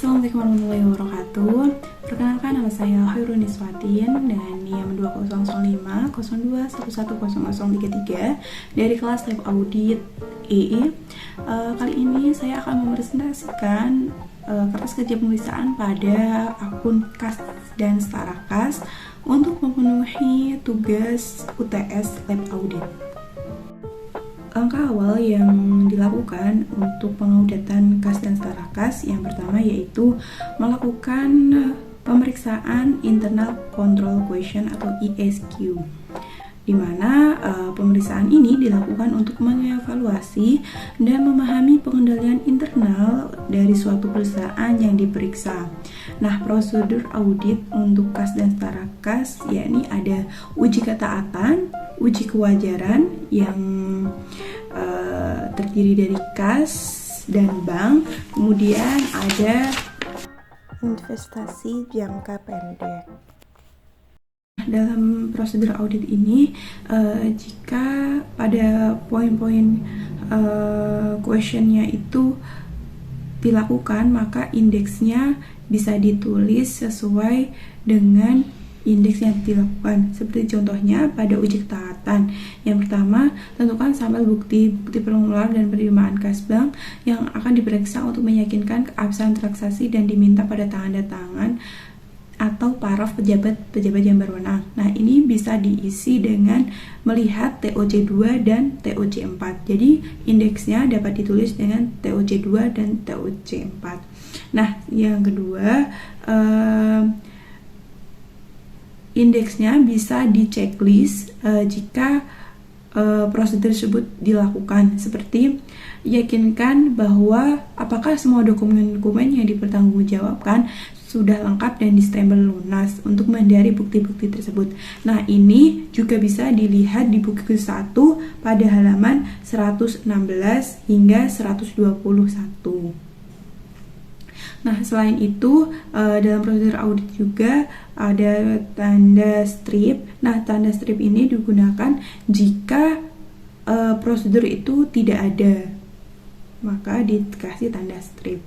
Assalamualaikum warahmatullahi wabarakatuh. Perkenalkan, nama saya Khairun Niswatin dengan NIM 200502111033 dari kelas Lab Audit EE. Kali ini saya akan mempresentasikan kertas kerja pemeriksaan pada akun KAS dan Setara KAS untuk memenuhi tugas UTS Lab Audit. Langkah awal yang dilakukan untuk pengaudatan KAS dan Setara KAS yang pertama yaitu melakukan pemeriksaan Internal Control Question atau ISQ, di mana pemeriksaan ini dilakukan untuk mengevaluasi dan memahami pengendalian internal dari suatu perusahaan yang diperiksa. Nah, prosedur audit untuk KAS dan Setara KAS yakni ada uji ketaatan, uji kewajaran yang terdiri dari KAS dan bank, kemudian ada investasi jangka pendek. Dalam prosedur audit ini, jika pada poin-poin questionnya itu dilakukan, maka indeksnya bisa ditulis sesuai dengan indeks yang dilakukan. Seperti contohnya pada uji ketaatan. Yang pertama, tentukan sampel bukti pengeluaran dan penerimaan kas bank yang akan diperiksa untuk meyakinkan keabsahan transaksi dan diminta pada tanda tangan atau paraf pejabat yang berwenang. Nah, ini bisa diisi dengan melihat TOC2 dan TOC4. Jadi, indeksnya dapat ditulis dengan TOC2 dan TOC4. Nah, yang kedua, indeksnya bisa di checklist jika prosedur tersebut dilakukan, seperti yakinkan bahwa apakah semua dokumen-dokumen yang dipertanggungjawabkan sudah lengkap dan distempel lunas untuk menghindari bukti-bukti tersebut. Nah, ini juga bisa dilihat di buku 1 pada halaman 116 hingga 121. Nah, selain itu, dalam prosedur audit juga ada tanda strip. Nah, tanda strip ini digunakan jika prosedur itu tidak ada, maka dikasih tanda strip.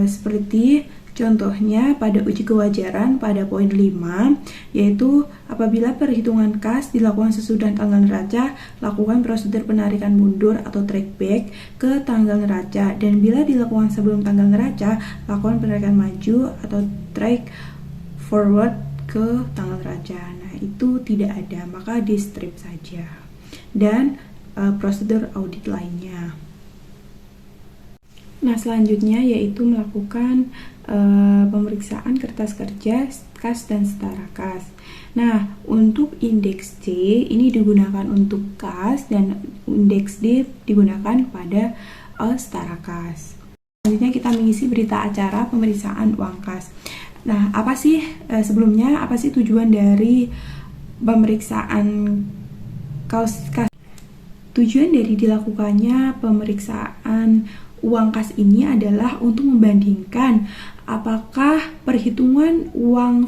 Seperti contohnya pada uji kewajaran pada poin 5, yaitu apabila perhitungan kas dilakukan sesudah tanggal neraca, lakukan prosedur penarikan mundur atau track back ke tanggal neraca, dan bila dilakukan sebelum tanggal neraca, lakukan penarikan maju atau track forward ke tanggal neraca. Nah, itu tidak ada, maka di strip saja. Dan prosedur audit lainnya. Nah, selanjutnya yaitu melakukan pemeriksaan kertas kerja KAS dan Setara KAS. Nah, untuk indeks C ini digunakan untuk KAS dan indeks D digunakan pada Setara KAS. Selanjutnya kita mengisi berita acara pemeriksaan uang kas. Nah, apa sih sebelumnya apa sih tujuan dari pemeriksaan KAS? Tujuan dari dilakukannya pemeriksaan uang kas ini adalah untuk membandingkan apakah perhitungan uang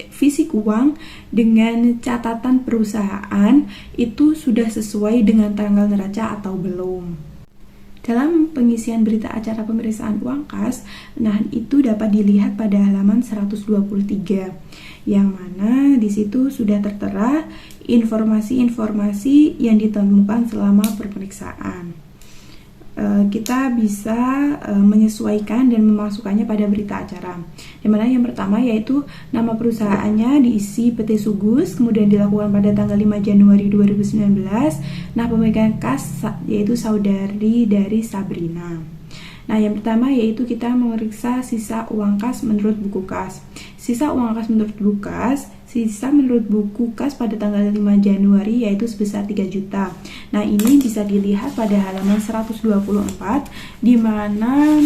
fisik uang dengan catatan perusahaan itu sudah sesuai dengan tanggal neraca atau belum. Dalam pengisian berita acara pemeriksaan uang kas, nah itu dapat dilihat pada halaman 123, yang mana di situ sudah tertera informasi-informasi yang ditemukan selama pemeriksaan. Kita bisa menyesuaikan dan memasukkannya pada berita acara. Dimana yang pertama yaitu nama perusahaannya diisi PT Sugus, kemudian dilakukan pada tanggal 5 Januari 2019. Nah, pemegang kas yaitu saudari dari Sabrina. Nah, yang pertama yaitu kita memeriksa sisa uang kas menurut buku kas. Sisa uang kas menurut buku kas, sisa menurut buku kas pada tanggal 5 Januari yaitu sebesar 3 juta. Nah, ini bisa dilihat pada halaman 124, di mana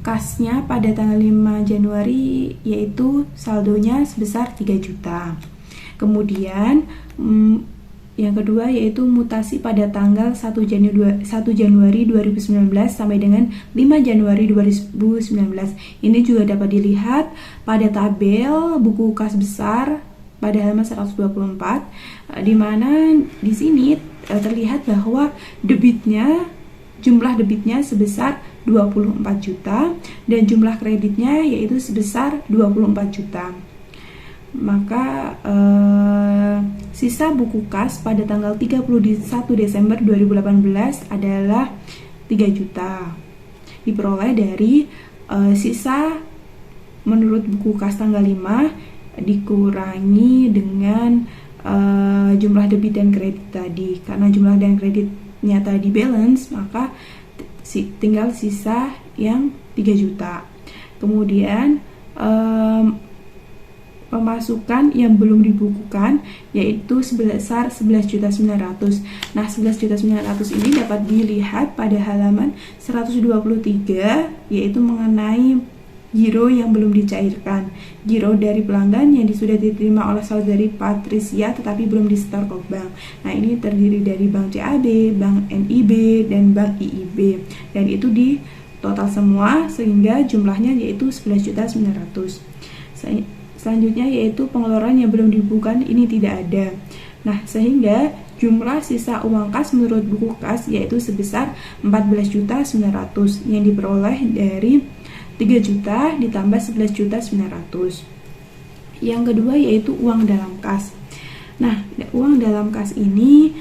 kasnya pada tanggal 5 Januari yaitu saldonya sebesar 3 juta. Kemudian yang kedua yaitu mutasi pada tanggal 1 Januari 2019 sampai dengan 5 Januari 2019. Ini juga dapat dilihat pada tabel buku kas besar pada halaman 124, di mana di sini terlihat bahwa jumlah debitnya sebesar 24 juta dan jumlah kreditnya yaitu sebesar 24 juta. Maka sisa buku kas pada tanggal 31 Desember 2018 adalah 3 juta. Diperoleh dari sisa menurut buku kas tanggal 5 dikurangi dengan jumlah debit dan kredit tadi. Karena jumlah dan kreditnya tadi balance, maka tinggal sisa yang 3 juta. Kemudian pemasukan yang belum dibukukan yaitu sebesar 11.900.000. Nah, 11.900.000 ini dapat dilihat pada halaman 123 yaitu mengenai giro yang belum dicairkan. Giro dari pelanggan yang sudah diterima oleh saudari Patricia tetapi belum disetor ke bank. Nah, ini terdiri dari Bank CAB, Bank NIB, dan Bank IIB. Dan itu di total semua sehingga jumlahnya yaitu 11.900.000. Selanjutnya yaitu pengeluaran yang belum dibukukan, ini tidak ada. Nah, sehingga jumlah sisa uang kas menurut buku kas yaitu sebesar 14.900.000 yang diperoleh dari 3 juta ditambah 11.900.000. Yang kedua yaitu uang dalam kas. Nah, uang dalam kas ini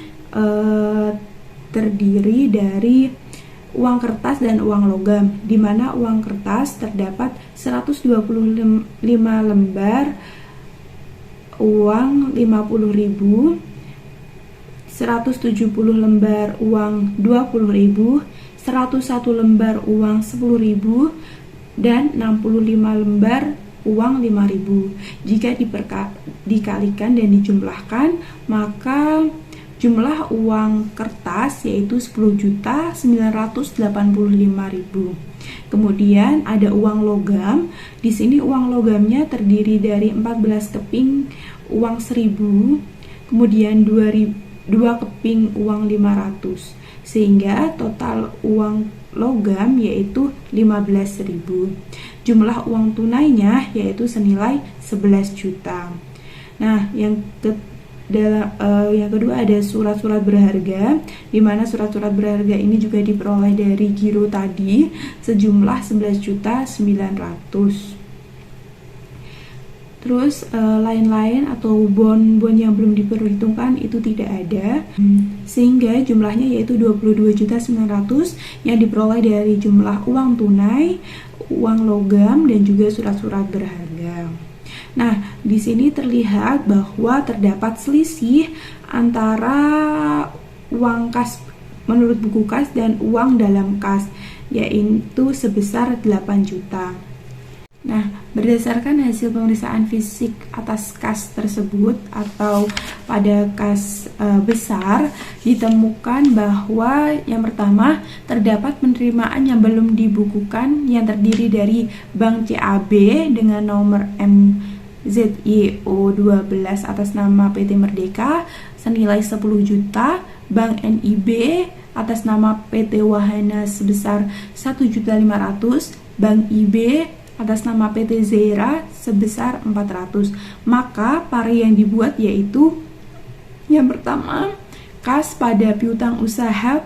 terdiri dari uang kertas dan uang logam, di mana uang kertas terdapat 125 lembar uang 50.000, 170 lembar uang 20.000, 101 lembar uang 10.000, dan 65 lembar uang 5.000. Jika dikalikan dan dijumlahkan, maka jumlah uang kertas yaitu 10.985.000. Kemudian ada uang logam. Di sini uang logamnya terdiri dari 14 keping uang 1.000, kemudian 2 keping uang 500. Sehingga total uang logam yaitu 15.000. Jumlah uang tunainya yaitu senilai 11 juta. Nah, yang kedua ada surat-surat berharga, di mana surat-surat berharga ini juga diperoleh dari giro tadi sejumlah 11.900.000. Terus lain-lain atau bon yang belum diperhitungkan itu tidak ada, sehingga jumlahnya yaitu 22.900.000 yang diperoleh dari jumlah uang tunai, uang logam, dan juga surat-surat berharga. Nah, di sini terlihat bahwa terdapat selisih antara uang kas menurut buku kas dan uang dalam kas, yaitu sebesar 8 juta. Nah, berdasarkan hasil pemeriksaan fisik atas kas tersebut atau pada kas besar, ditemukan bahwa yang pertama terdapat penerimaan yang belum dibukukan yang terdiri dari Bank CAB dengan nomor MZIO 12 atas nama PT Merdeka senilai 10 juta, Bank NIB atas nama PT Wahana sebesar 1.500.000, Bank IB atas nama PT Zera sebesar 400. Maka pari yang dibuat yaitu yang pertama, kas pada piutang usaha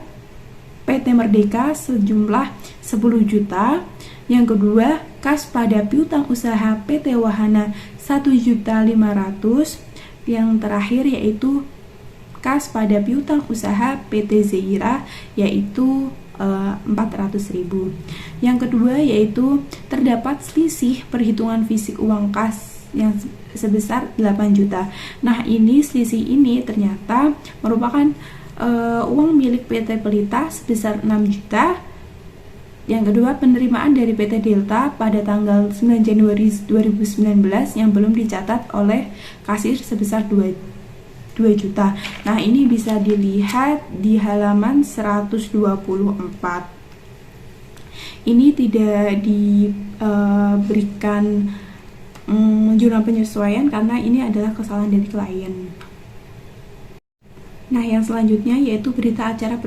PT Merdeka sejumlah 10 juta. Yang kedua, kas pada piutang usaha PT Wahana 1.500.000. Yang terakhir yaitu kas pada piutang usaha PT Zera yaitu 400.000. Yang kedua yaitu terdapat selisih perhitungan fisik uang kas yang sebesar 8 juta. Nah, selisih ini ternyata merupakan uang milik PT Pelita sebesar 6 juta. Yang kedua, penerimaan dari PT Delta pada tanggal 9 Januari 2019 yang belum dicatat oleh kasir sebesar 2 juta. Nah, ini bisa dilihat di halaman 124. Ini tidak diberikan jurnal penyesuaian karena ini adalah kesalahan dari klien. Nah, yang selanjutnya yaitu berita acara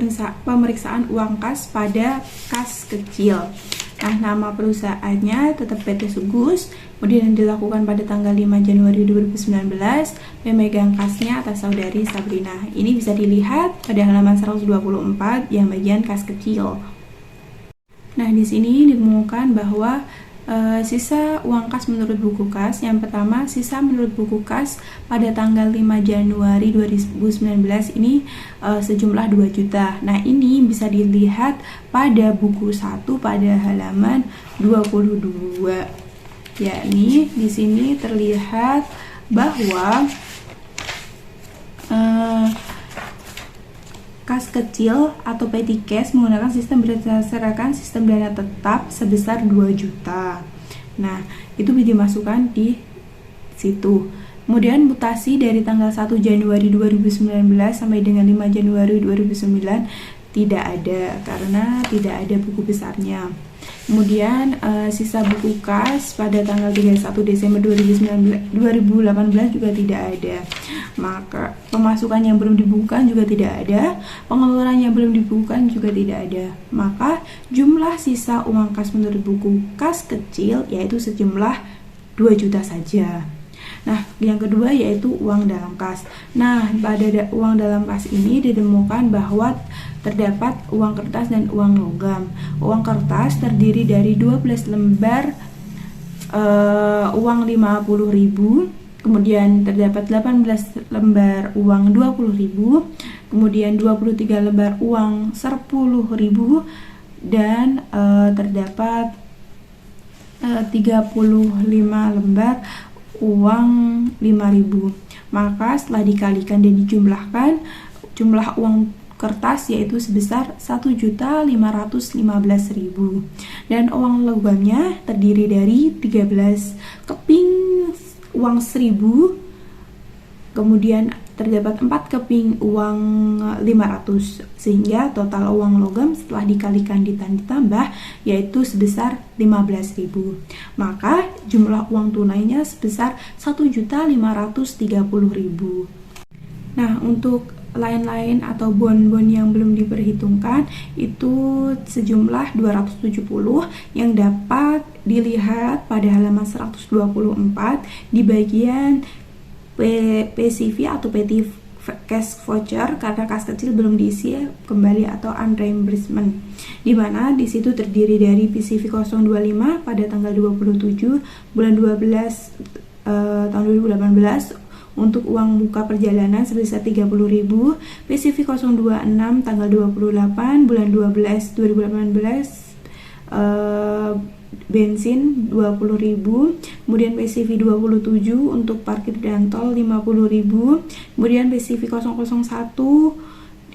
pemeriksaan uang kas pada kas kecil. Nah, nama perusahaannya tetap PT Sugus, kemudian dilakukan pada tanggal 5 Januari 2019, pemegang kasnya atas saudari Sabrina. Ini bisa dilihat pada halaman 124 yang bagian kas kecil. Nah, di sini ditemukan bahwa sisa uang kas menurut buku kas. Yang pertama, sisa menurut buku kas pada tanggal 5 Januari 2019 ini sejumlah 2 juta. Nah, ini bisa dilihat pada buku 1 pada halaman 22. Yakni di sini terlihat bahwa kas kecil atau petty cash menggunakan sistem berdasarkan sistem dana tetap sebesar 2 juta. Nah, itu bisa dimasukkan di situ. Kemudian mutasi dari tanggal 1 Januari 2019 sampai dengan 5 Januari 2009 tidak ada karena tidak ada buku besarnya. Kemudian sisa buku kas pada tanggal 31 Desember 2018 juga tidak ada. Maka pemasukan yang belum dibukukan juga tidak ada, pengeluaran yang belum dibukukan juga tidak ada. Maka jumlah sisa uang kas menurut buku kas kecil yaitu sejumlah 2 juta saja. Nah, yang kedua yaitu uang dalam kas. Nah, pada uang dalam kas ini ditemukan bahwa terdapat uang kertas dan uang logam. Uang kertas terdiri dari 12 lembar uang 50.000, kemudian terdapat 18 lembar uang 20.000, kemudian 23 lembar uang 10.000, dan terdapat 35 lembar uang 5.000. Maka setelah dikalikan dan dijumlahkan, jumlah uang kertas yaitu sebesar 1.515.000, dan uang logamnya terdiri dari 13 keping uang 1.000, kemudian terdapat 4 keping uang 500, sehingga total uang logam setelah dikalikan ditambah yaitu sebesar 15.000. Maka jumlah uang tunainya sebesar 1.530.000. Nah, untuk lain-lain atau bon-bon yang belum diperhitungkan itu sejumlah 270 yang dapat dilihat pada halaman 124 di bagian PCV atau petty cash voucher, karena kas kecil belum diisi kembali atau unreimbursement, di mana di situ terdiri dari PCV 025 pada tanggal 27 bulan 12 tahun 2018 untuk uang buka perjalanan sebesar 30.000, PCV 026 tanggal 28 bulan 12 2018 bensin 20.000, kemudian PCV 27 untuk parkir dan tol 50.000, kemudian PCV 001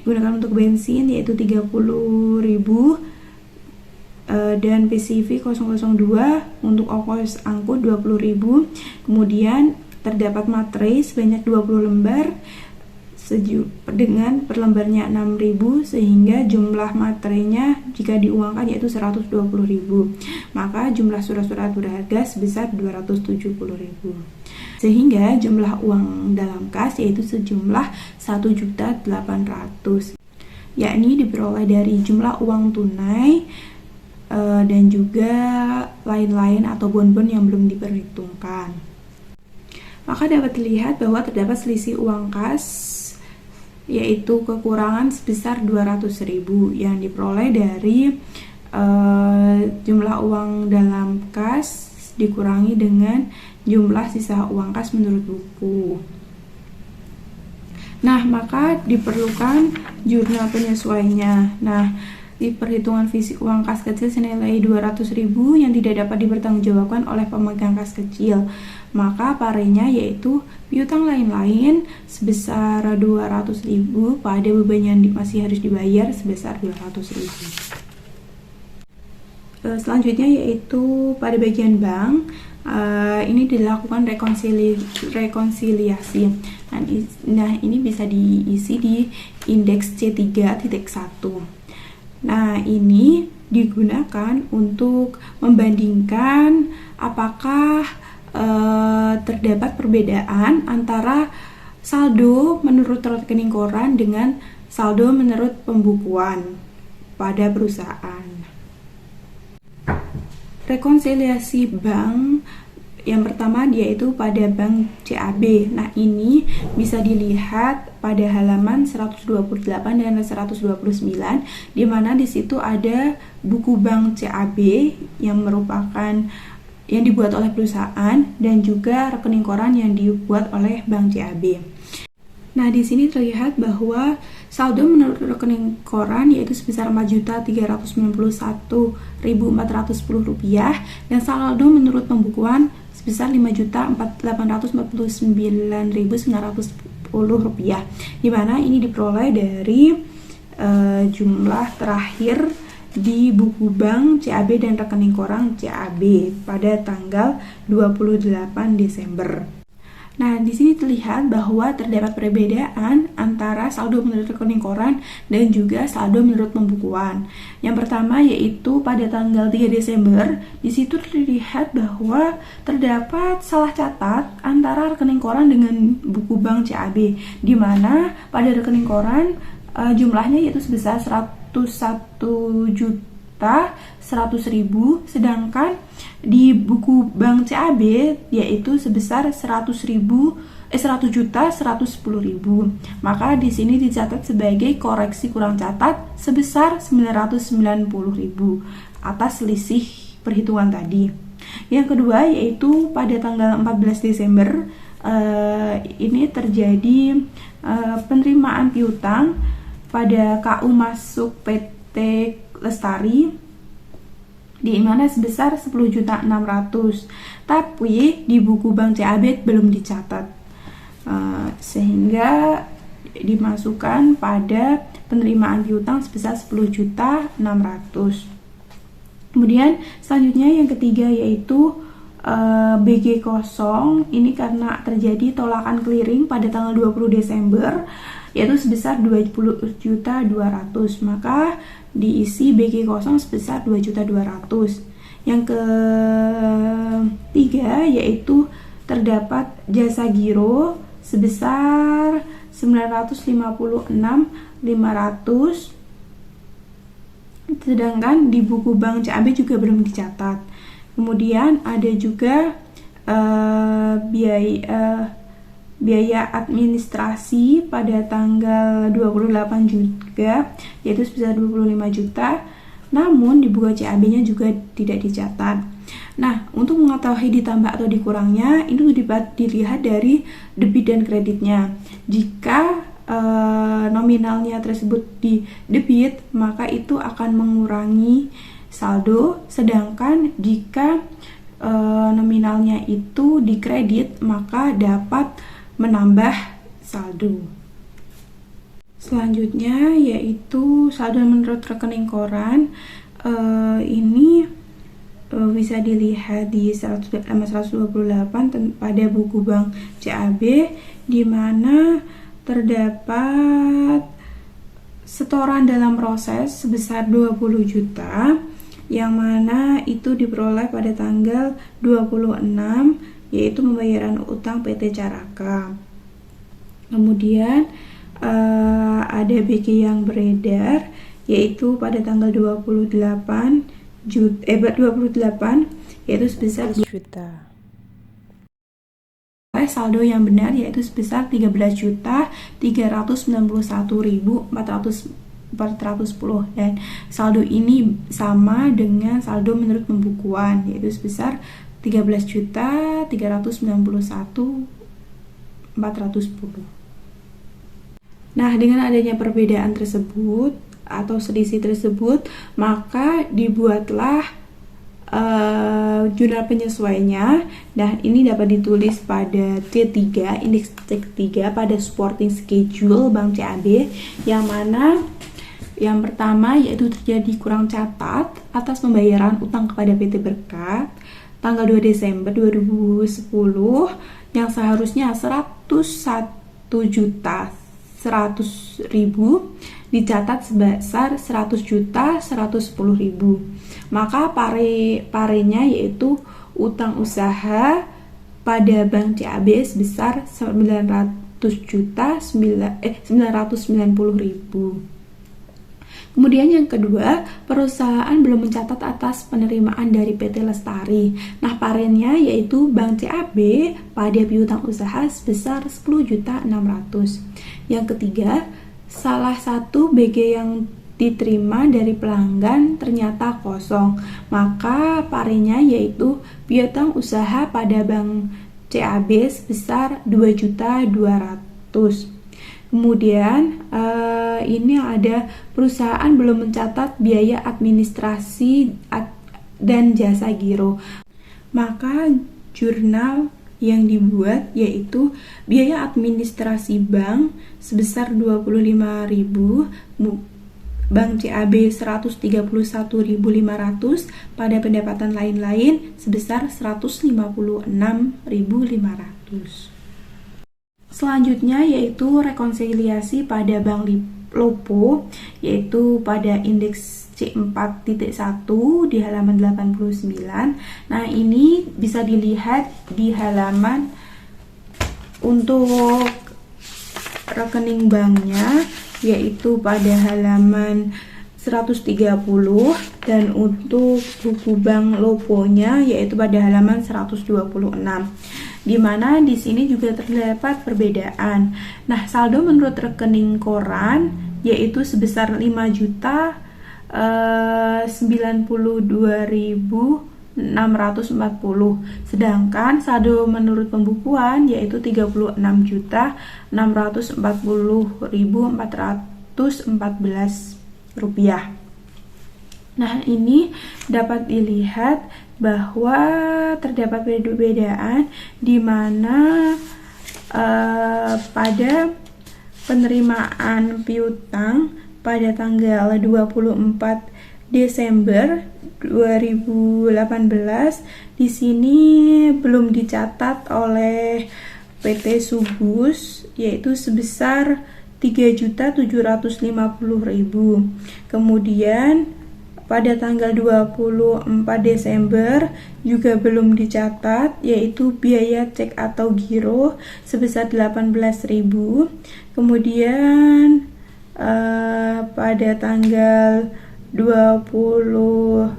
digunakan untuk bensin yaitu 30.000, dan PCV 002 untuk ongkos angkut 20.000, kemudian terdapat materai sebanyak 20 lembar dengan per lembarnya 6.000, sehingga jumlah materainya jika diuangkan yaitu 120.000. Maka jumlah surat-surat berharga sebesar 270.000. Sehingga jumlah uang dalam kas yaitu sejumlah 1.800.000, yakni diperoleh dari jumlah uang tunai dan juga lain-lain atau bon-bon yang belum diperhitungkan. Maka dapat dilihat bahwa terdapat selisih uang kas yaitu kekurangan sebesar 200.000 yang diperoleh dari jumlah uang dalam kas dikurangi dengan jumlah sisa uang kas menurut buku. Nah, maka diperlukan jurnal penyesuaiannya. Nah, di perhitungan fisik uang kas kecil senilai 200.000 yang tidak dapat dipertanggungjawabkan oleh pemegang kas kecil, maka parenya yaitu piutang lain-lain sebesar 200.000 pada beban yang masih harus dibayar sebesar 200.000. Selanjutnya yaitu pada bagian bank, ini dilakukan rekonsiliasi. Nah, ini bisa diisi di indeks C3.1. Nah, ini digunakan untuk membandingkan apakah terdapat perbedaan antara saldo menurut rekening koran dengan saldo menurut pembukuan pada perusahaan. Rekonsiliasi bank Yang pertama yaitu pada Bank CAB. Nah, ini bisa dilihat pada halaman 128 dan 129, di mana di situ ada buku Bank CAB yang merupakan yang dibuat oleh perusahaan dan juga rekening koran yang dibuat oleh Bank CAB. Nah, di sini terlihat bahwa saldo menurut rekening koran yaitu sebesar Rp4.091.410 dan saldo menurut pembukuan sebesar Rp5.889.910, di mana ini diperoleh dari jumlah terakhir di buku bank CAB dan rekening koran CAB pada tanggal 28 Desember. Nah, di sini terlihat bahwa terdapat perbedaan antara saldo menurut rekening koran dan juga saldo menurut pembukuan. Yang pertama yaitu pada tanggal 3 Desember, di situ terlihat bahwa terdapat salah catat antara rekening koran dengan buku bank CAB, di mana pada rekening koran jumlahnya yaitu sebesar 101.100.000, sedangkan di buku bank CAB yaitu sebesar 100.110.000. Maka di sini dicatat sebagai koreksi kurang catat sebesar 990.000 atas selisih perhitungan tadi. Yang kedua yaitu pada tanggal 14 Desember ini terjadi penerimaan piutang pada KU masuk PT Lestari, di mana sebesar 10.600.000, tapi di buku bank CAB belum dicatat, sehingga dimasukkan pada penerimaan piutang sebesar 10.600.000. Kemudian selanjutnya yang ketiga yaitu BG kosong, ini karena terjadi tolakan clearing pada tanggal 20 Desember yaitu sebesar 20.200.000, maka diisi BG kosong sebesar 2.200.000. Yang ketiga yaitu terdapat jasa giro sebesar 956.500, sedangkan di buku bank CAB juga belum dicatat. Kemudian ada juga biaya administrasi pada tanggal 28 juga yaitu sebesar 25 juta, namun di buku CAB-nya juga tidak dicatat. Nah, untuk mengetahui ditambah atau dikurangnya itu dapat dilihat dari debit dan kreditnya. Jika nominalnya tersebut di debit, maka itu akan mengurangi saldo, sedangkan jika nominalnya itu di kredit, maka dapat menambah saldo. Selanjutnya yaitu saldo menurut rekening koran. Ini bisa dilihat di 128 pada buku bank CAB, di mana terdapat setoran dalam proses sebesar 20 juta, yang mana itu diperoleh pada tanggal 26, yaitu pembayaran utang PT Caraka. Kemudian ada BG yang beredar yaitu pada tanggal 28 yaitu sebesar 2 juta. Saldo yang benar yaitu sebesar 13.391.410, dan saldo ini sama dengan saldo menurut pembukuan yaitu sebesar 13.391.410. Nah, dengan adanya perbedaan tersebut atau selisih tersebut, maka dibuatlah jurnal penyesuaiannya. Nah, ini dapat ditulis pada T3, indeks T3 pada supporting schedule Bank CAB, yang mana yang pertama yaitu terjadi kurang catat atas pembayaran utang kepada PT Berkat tanggal 2 Desember 2010 yang seharusnya 101.100.000 dicatat sebesar 100.110.000. Maka parenya yaitu utang usaha pada Bank CAB sebesar 990.000. Kemudian yang kedua, perusahaan belum mencatat atas penerimaan dari PT Lestari. Nah, parennya yaitu Bank CAB pada piutang usaha sebesar 10.600.000. Yang ketiga, salah satu BG yang diterima dari pelanggan ternyata kosong. Maka parennya yaitu piutang usaha pada Bank CAB sebesar 2.200.000. Kemudian ini ada perusahaan belum mencatat biaya administrasi dan jasa giro. Maka jurnal yang dibuat yaitu biaya administrasi bank sebesar 25.000, Bank CAB 131.500, pada pendapatan lain-lain sebesar 156.500. Selanjutnya yaitu rekonsiliasi pada Bank Lopo, yaitu pada indeks C4.1 di halaman 89. Nah, ini bisa dilihat di halaman untuk rekening banknya, yaitu pada halaman 130, dan untuk buku Bank Lopo-nya yaitu pada halaman 126. Di mana di sini juga terdapat perbedaan. Nah, saldo menurut rekening koran yaitu sebesar 5.092.640, sedangkan saldo menurut pembukuan yaitu 36.640.414 rupiah. Nah, ini dapat dilihat bahwa terdapat perbedaan di mana pada penerimaan piutang pada tanggal 24 Desember 2018 di sini belum dicatat oleh PT Subus yaitu sebesar 3.750.000. Kemudian pada tanggal 24 Desember juga belum dicatat yaitu biaya cek atau giro sebesar 18.000. Kemudian pada tanggal 27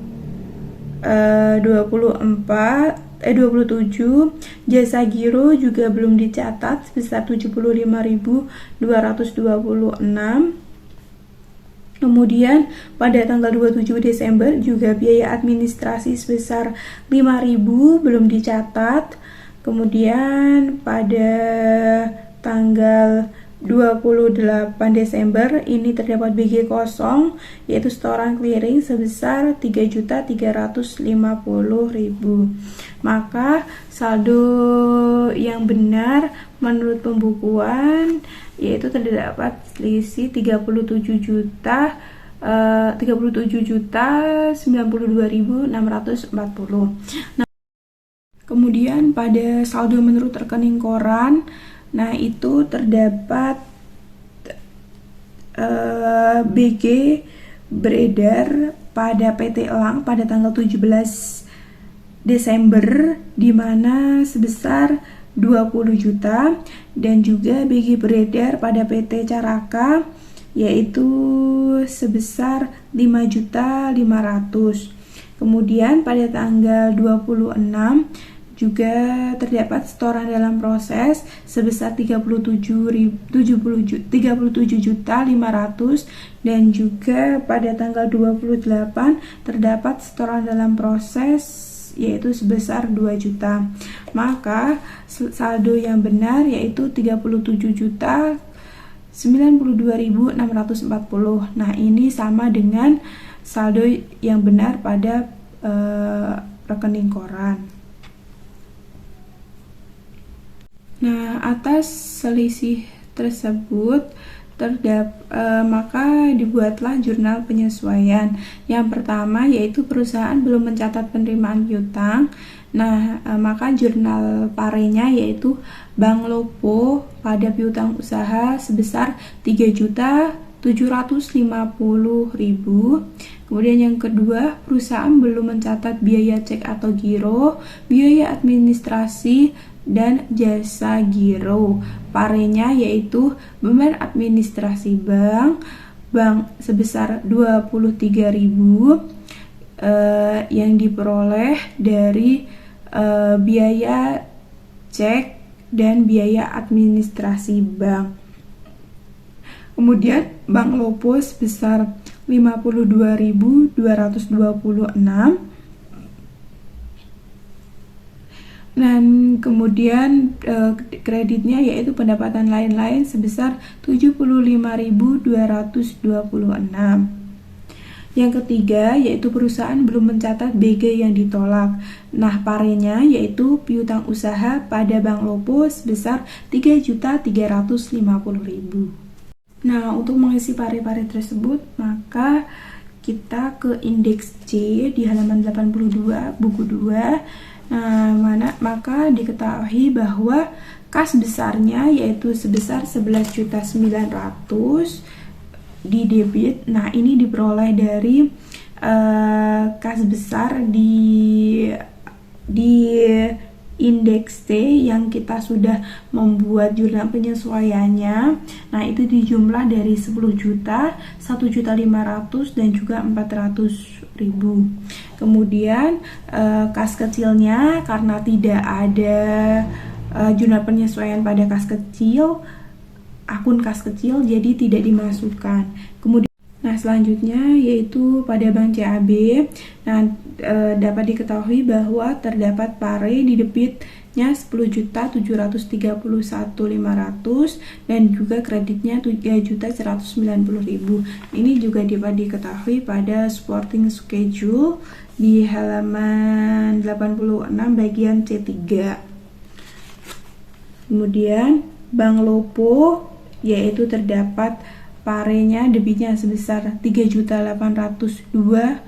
jasa giro juga belum dicatat sebesar 75.226. Kemudian pada tanggal 27 Desember juga biaya administrasi sebesar 5.000 belum dicatat. Kemudian pada tanggal 28 Desember ini terdapat BG kosong yaitu setoran clearing sebesar 3.350.000. Maka saldo yang benar menurut pembukuan yaitu terdapat selisih 37.092.640. Nah, kemudian pada saldo menurut rekening koran, nah itu terdapat BG beredar pada PT Elang pada tanggal 17 Desember di mana sebesar 20 juta, dan juga BG beredar pada PT Caraka yaitu sebesar 5.500.000. Kemudian pada tanggal 26 juga terdapat setoran dalam proses sebesar 37.500.000, dan juga pada tanggal 28 terdapat setoran dalam proses yaitu sebesar 2 juta. Maka saldo yang benar yaitu 37.092.640. Nah, ini sama dengan saldo yang benar pada rekening koran. Nah, atas selisih tersebut maka dibuatlah jurnal penyesuaian. Yang pertama yaitu perusahaan belum mencatat penerimaan piutang. Nah, maka jurnal parenya yaitu Bank Lopo pada piutang usaha sebesar 3.750.000. Kemudian yang kedua, perusahaan belum mencatat biaya cek atau giro, biaya administrasi dan jasa giro. Parenya yaitu beban administrasi bank bank sebesar 23.000 yang diperoleh dari biaya cek dan biaya administrasi bank. Kemudian Bank Lopo sebesar 52.226, dan kemudian kreditnya yaitu pendapatan lain-lain sebesar 75.226. Yang ketiga yaitu perusahaan belum mencatat BG yang ditolak. Nah, parenya yaitu piutang usaha pada Bank Lopo sebesar 3.350.000. Nah, untuk mengisi pare-pare tersebut, maka kita ke indeks C di halaman 82 buku 2. Nah, maka diketahui bahwa kas besarnya yaitu sebesar 11.900.000 di debit. Nah, ini diperoleh dari kas besar di indeks T yang kita sudah membuat jurnal penyesuaiannya. Nah, itu dijumlah dari 10 juta, 1.500.000 dan juga 400.000. Kemudian kas kecilnya karena tidak ada jurnal penyesuaian pada kas kecil, akun kas kecil, jadi tidak dimasukkan. Kemudian selanjutnya yaitu pada Bank CAB. Nah, dapat diketahui bahwa terdapat pare di debitnya 10.731.500 dan juga kreditnya 3.190.000. Ini juga dapat diketahui pada supporting schedule di halaman 86 bagian C3. Kemudian Bank Lopo yaitu terdapat parenya debitnya sebesar 3.802.226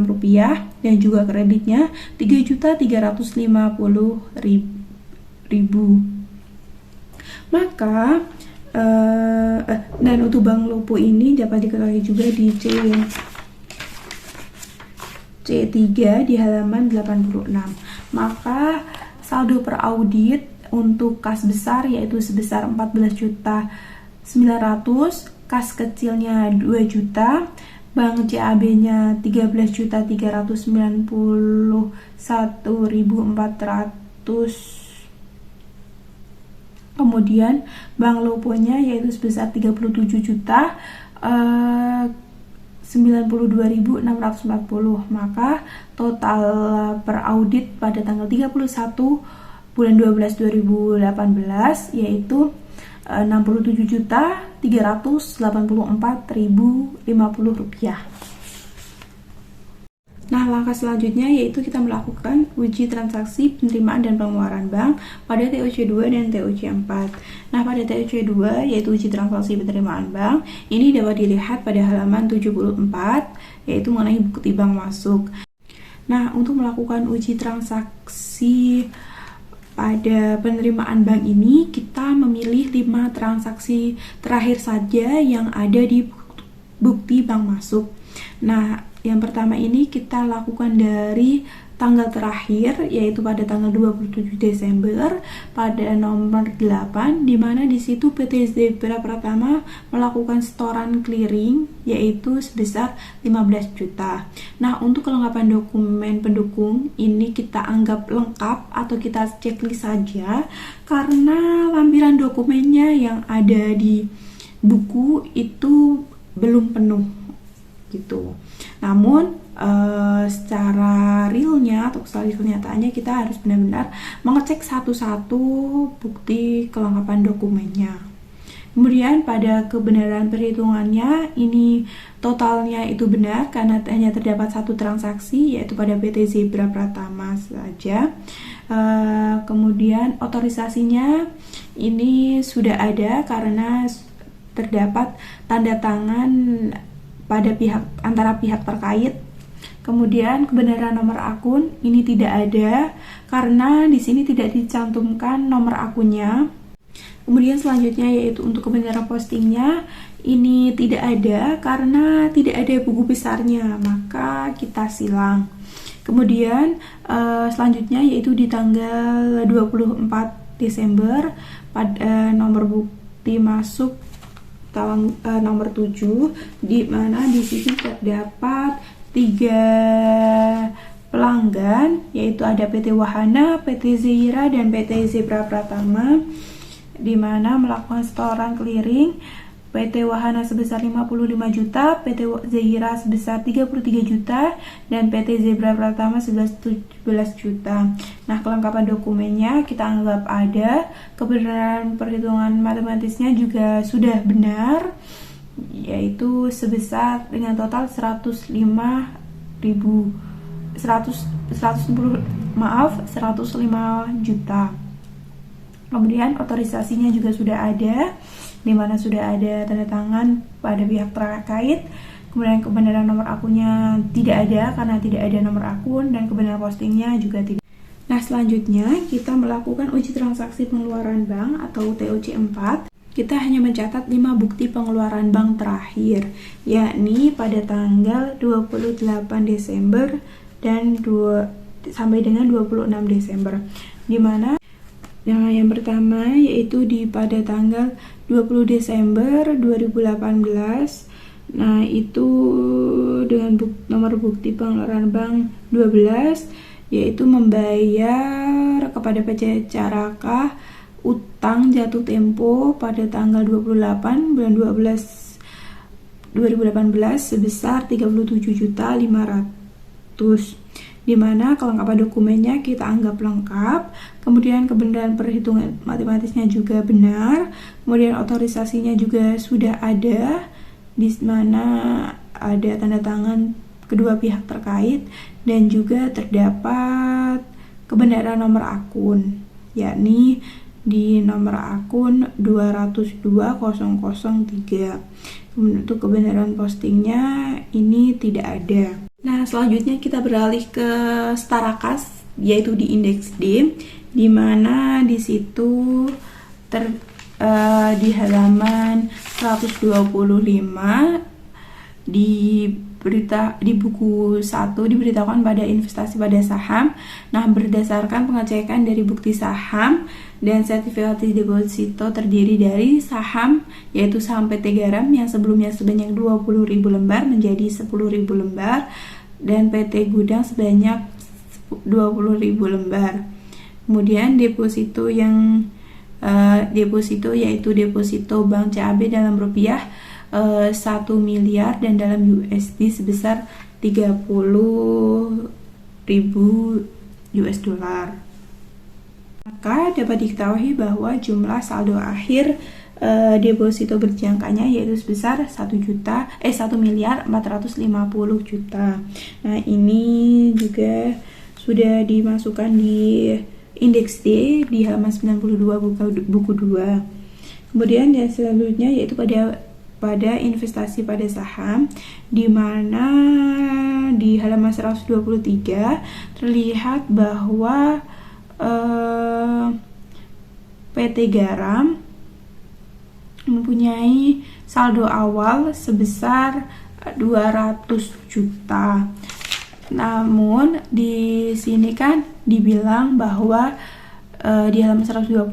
rupiah dan juga kreditnya 3.350.000. Maka dan untuk Bank Lopo ini dapat diketahui juga di C3 di halaman 86. Maka saldo per audit untuk kas besar yaitu sebesar 14.900.000, kas kecilnya 2 juta, Bank CAB-nya 13.391.400. Kemudian Bank Lopo-nya yaitu sebesar 37.92.640. Maka total per audit pada tanggal 31 bulan 12 2018 yaitu 67.384.050 rupiah. Nah, langkah selanjutnya yaitu kita melakukan uji transaksi penerimaan dan pengeluaran bank pada TOC 2 dan TOC 4. Nah, pada TOC 2 yaitu uji transaksi penerimaan bank, ini dapat dilihat pada halaman 74 yaitu mengenai bukti bank masuk. Nah, untuk melakukan uji transaksi pada penerimaan bank ini, kita memilih 5 transaksi terakhir saja yang ada di bukti bank masuk. Nah, yang pertama ini kita lakukan dari tanggal terakhir yaitu pada tanggal 27 Desember pada nomor 8, di mana di situ PT Zebra Pratama melakukan setoran clearing yaitu sebesar 15 juta. Nah, untuk kelengkapan dokumen pendukung ini kita anggap lengkap atau kita checklist saja karena lampiran dokumennya yang ada di buku itu belum penuh gitu. Namun secara realnya atau secara kenyataannya kita harus benar-benar mengecek satu-satu bukti kelengkapan dokumennya. Kemudian pada kebenaran perhitungannya ini totalnya itu benar karena hanya terdapat satu transaksi yaitu pada PT Zebra Pratama saja. Kemudian otorisasinya ini sudah ada karena terdapat tanda tangan pada antara pihak terkait. Kemudian kebenaran nomor akun ini tidak ada karena di sini tidak dicantumkan nomor akunnya. Kemudian selanjutnya yaitu untuk kebenaran postingnya ini tidak ada karena tidak ada buku besarnya, maka kita silang. Kemudian selanjutnya yaitu di tanggal 24 Desember pada nomor dimasuk nomor 7, di mana di sini terdapat 3 pelanggan, yaitu ada PT Wahana, PT Zahira, dan PT Zebra Pratama, di mana melakukan setoran clearing. PT Wahana sebesar 55 juta, PT Zahira sebesar 33 juta, dan PT Zebra Pratama 17 juta. Nah, kelengkapan dokumennya kita anggap ada, kebenaran perhitungan matematisnya juga sudah benar, yaitu sebesar dengan total 105 juta. Kemudian otorisasinya juga sudah ada, di mana sudah ada tanda tangan pada pihak terkait. Kemudian kebenaran nomor akunnya tidak ada karena tidak ada nomor akun, dan kebenaran postingnya juga tidak. Nah, selanjutnya kita melakukan uji transaksi pengeluaran bank atau TOC 4. Kita hanya mencatat 5 bukti pengeluaran bank terakhir, yakni pada tanggal 28 Desember dan sampai dengan 26 Desember. Di mana yang pertama yaitu pada tanggal 20 Desember 2018. Nah, itu dengan nomor bukti pengeluaran bank 12, yaitu membayar kepada PC Caraka utang jatuh tempo pada tanggal 28 bulan 12 2018 sebesar 37.500.000, di mana kelengkapan dokumennya kita anggap lengkap. Kemudian kebenaran perhitungan matematisnya juga benar. Kemudian otorisasinya juga sudah ada, di mana ada tanda tangan kedua pihak terkait, dan juga terdapat kebenaran nomor akun, yakni di nomor akun 202.003. Untuk kebenaran postingnya ini tidak ada. Nah, selanjutnya kita beralih ke Starakas, yaitu di indeks D, di mana di situ di halaman 125 di buku 1 diberitahukan pada investasi pada saham. Nah, berdasarkan pengecekan dari bukti saham dan sertifikat deposito terdiri dari saham, yaitu saham PT Garam yang sebelumnya sebanyak 20.000 lembar menjadi 10.000 lembar, dan PT Gudang sebanyak 20.000 lembar. Kemudian deposito yaitu deposito Bank CAB dalam rupiah 1 miliar dan dalam USD sebesar 30.000 US dollar. Maka dapat diketahui bahwa jumlah saldo akhir deposito berjangkanya yaitu sebesar 1.450.000.000. Nah, ini juga sudah dimasukkan di indeks D di halaman 92 buku 2. Kemudian yang selanjutnya yaitu pada investasi pada saham, di mana di halaman 123 terlihat bahwa PT Garam mempunyai saldo awal sebesar 200 juta. Namun di sini kan dibilang bahwa di halaman 125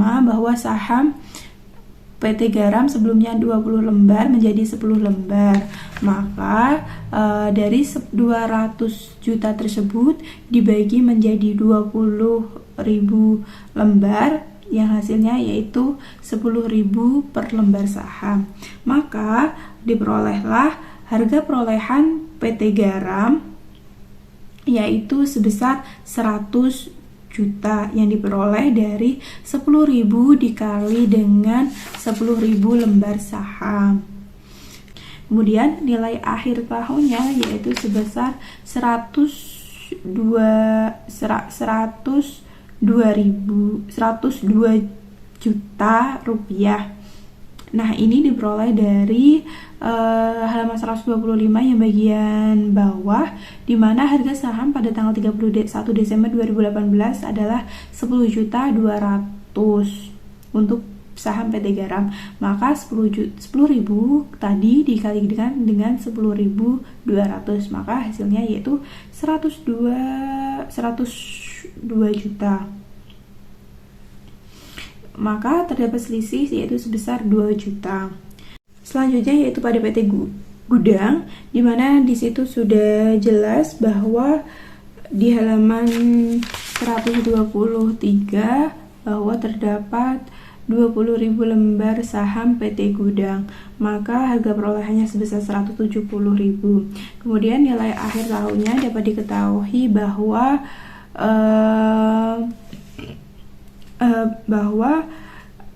bahwa saham PT Garam sebelumnya 20 lembar menjadi 10 lembar. Maka dari 200 juta tersebut dibagi menjadi 20.000 lembar, yang hasilnya yaitu 10.000 per lembar saham. Maka diperolehlah harga perolehan PT Garam yaitu sebesar 100 juta yang diperoleh dari 10.000 dikali dengan 10.000 lembar saham. Kemudian nilai akhir tahunnya yaitu sebesar 102 juta rupiah. Nah, ini diperoleh dari halaman 125 yang bagian bawah, di mana harga saham pada tanggal 31 Desember 2018 adalah 10.200.000 untuk saham PT Garam. Maka 10.000 tadi dikali dengan 10.200, maka hasilnya yaitu 102 juta. maka terdapat selisih yaitu sebesar 2 juta. Selanjutnya yaitu pada PT Gudang, di mana di situ sudah jelas bahwa di halaman 123 bahwa terdapat 20.000 lembar saham PT Gudang, maka harga perolehannya sebesar 170.000. Kemudian nilai akhir tahunnya dapat diketahui bahwa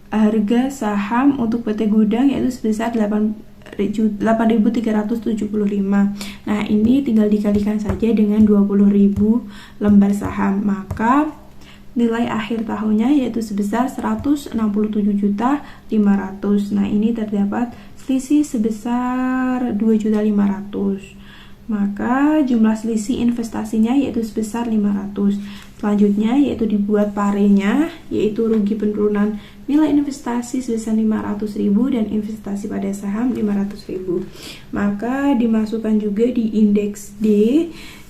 harga saham untuk PT Gudang yaitu sebesar 8.375. Nah, ini tinggal dikalikan saja dengan 20.000 lembar saham, maka nilai akhir tahunnya yaitu sebesar 167.500. Nah, ini terdapat selisih sebesar 2.500. Maka jumlah selisih investasinya yaitu sebesar 500. Selanjutnya yaitu dibuat parenya, yaitu rugi penurunan nilai investasi sebesar 500.000 dan investasi pada saham 500.000. Maka dimasukkan juga di indeks D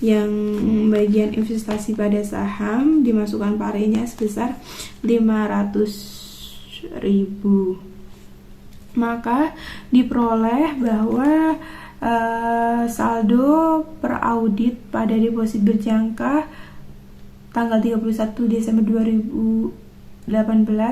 yang bagian investasi pada saham, dimasukkan parenya sebesar 500.000. Maka diperoleh bahwa saldo per audit pada deposit berjangka tanggal 31 Desember 2018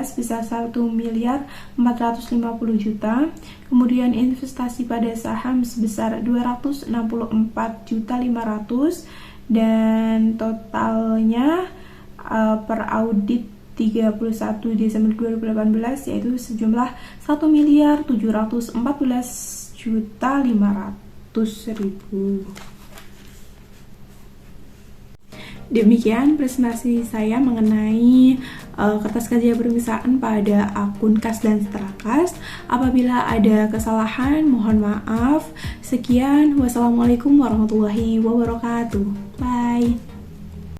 sebesar 1.450.000.000. Kemudian investasi pada saham sebesar 264.500.000 dan totalnya per audit 31 Desember 2018 yaitu sejumlah 1.714.500.000. Demikian presentasi saya mengenai kertas kerja perpisahan pada akun kas dan setara kas. Apabila ada kesalahan, mohon maaf. Sekian, wassalamualaikum warahmatullahi wabarakatuh. Bye.